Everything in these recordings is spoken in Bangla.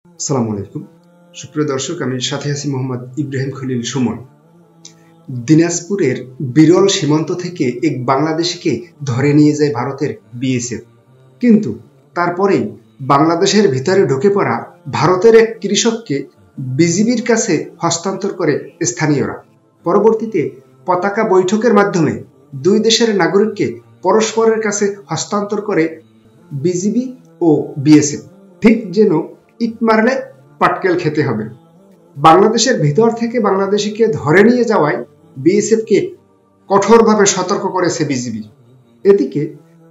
আসসালামু আলাইকুম সুপ্রিয় দর্শক, আমি সাথে আছি মোহাম্মদ ইব্রাহিম খলিল সুমন। দিনাজপুরের বিরল সীমান্ত থেকে এক বাংলাদেশিকে ধরে নিয়ে যায় ভারতের বিএসএফ, কিন্তু তারপরেই বাংলাদেশের ভিতরে ঢুকে পড়া ভারতের এক কৃষককে বিজিবির কাছে হস্তান্তর করে স্থানীয়রা। পরবর্তীতে পতাকা বৈঠকের মাধ্যমে দুই দেশের নাগরিককে পরস্পরের কাছে হস্তান্তর করে বিজিবি ও বিএসএফ, ঠিক যেন ইট মারলে পাটকেল খেতে হবে। বাংলাদেশের ভিতর থেকে বাংলাদেশিকে ধরে নিয়ে যাওয়ায় বিএসএফকে কঠোরভাবে সতর্ক করেছে বিজিবি। এদিকে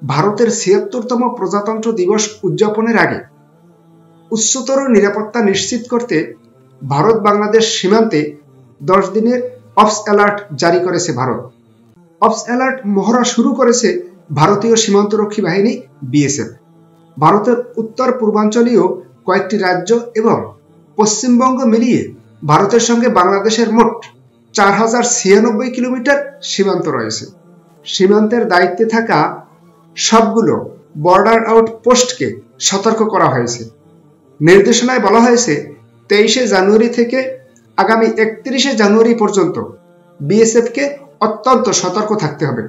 ভারতের ৭৬তম প্রজাতন্ত্র দিবস উদযাপনের আগে উচ্চতর নিরাপত্তা নিশ্চিত করতে ভারত বাংলাদেশ সীমান্তে ১০ দিনের অবস অ্যালার্ট জারি করেছে ভারত। অবস অ্যালার্ট মহড়া শুরু করেছে ভারতীয় সীমান্তরক্ষী বাহিনী বিএসএফ। ভারতের উত্তর পূর্বাঞ্চলীয় কয়েকটি রাজ্য এবং পশ্চিমবঙ্গ মিলিয়ে ভারতের সঙ্গে বাংলাদেশের মোট ৪,০৯৬ কিলোমিটার সীমান্ত রয়েছে। সীমান্তের দায়িত্বে থাকা সবগুলো বর্ডার আউটপোস্টকে সতর্ক করা হয়েছে। নির্দেশনায় বলা হয়েছে ২৩শে জানুয়ারি থেকে আগামী ৩১শে জানুয়ারি পর্যন্ত বিএসএফকে অত্যন্ত সতর্ক থাকতে হবে।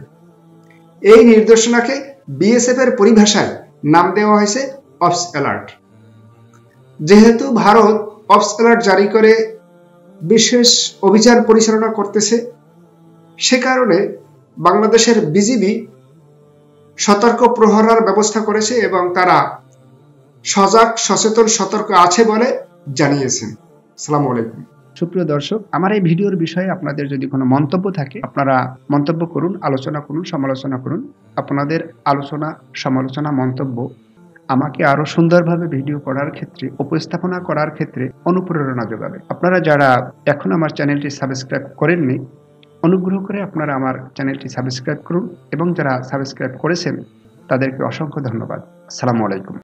এই নির্দেশনাকে বিএসএফ এর পরিভাষায় নাম দেওয়া হয়েছে অবস অ্যালার্ট। যেহেতু ভারত অবস অ্যালার্ট জারি করে বিশেষ অভিযান পরিচালনা করতেছে, সে কারণে বাংলাদেশের বিজিবি সতর্ক প্রহরার ব্যবস্থা করেছে এবং তারা সজাগ, সচেতন, সতর্ক আছে বলে জানিয়েছেন। আসসালামু আলাইকুম। সুপ্রিয় দর্শক, আমার এই ভিডিওর বিষয়ে আপনাদের যদি কোনো মন্তব্য থাকে, আপনারা মন্তব্য করুন, আলোচনা করুন, সমালোচনা করুন। আপনাদের আলোচনা, সমালোচনা, মন্তব্য আমাকে আরো সুন্দরভাবে ভিডিও করার ক্ষেত্রে, উপস্থাপনা করার ক্ষেত্রে অনুপ্রেরণা যোগাবে। আপনারা যারা এখন আমার চ্যানেলটি সাবস্ক্রাইব করেননি, অনুগ্রহ করে আপনারা আমার চ্যানেলটি সাবস্ক্রাইব করুন এবং যারা সাবস্ক্রাইব করেছেন তাদেরকে অসংখ্য ধন্যবাদ। আসসালামু আলাইকুম।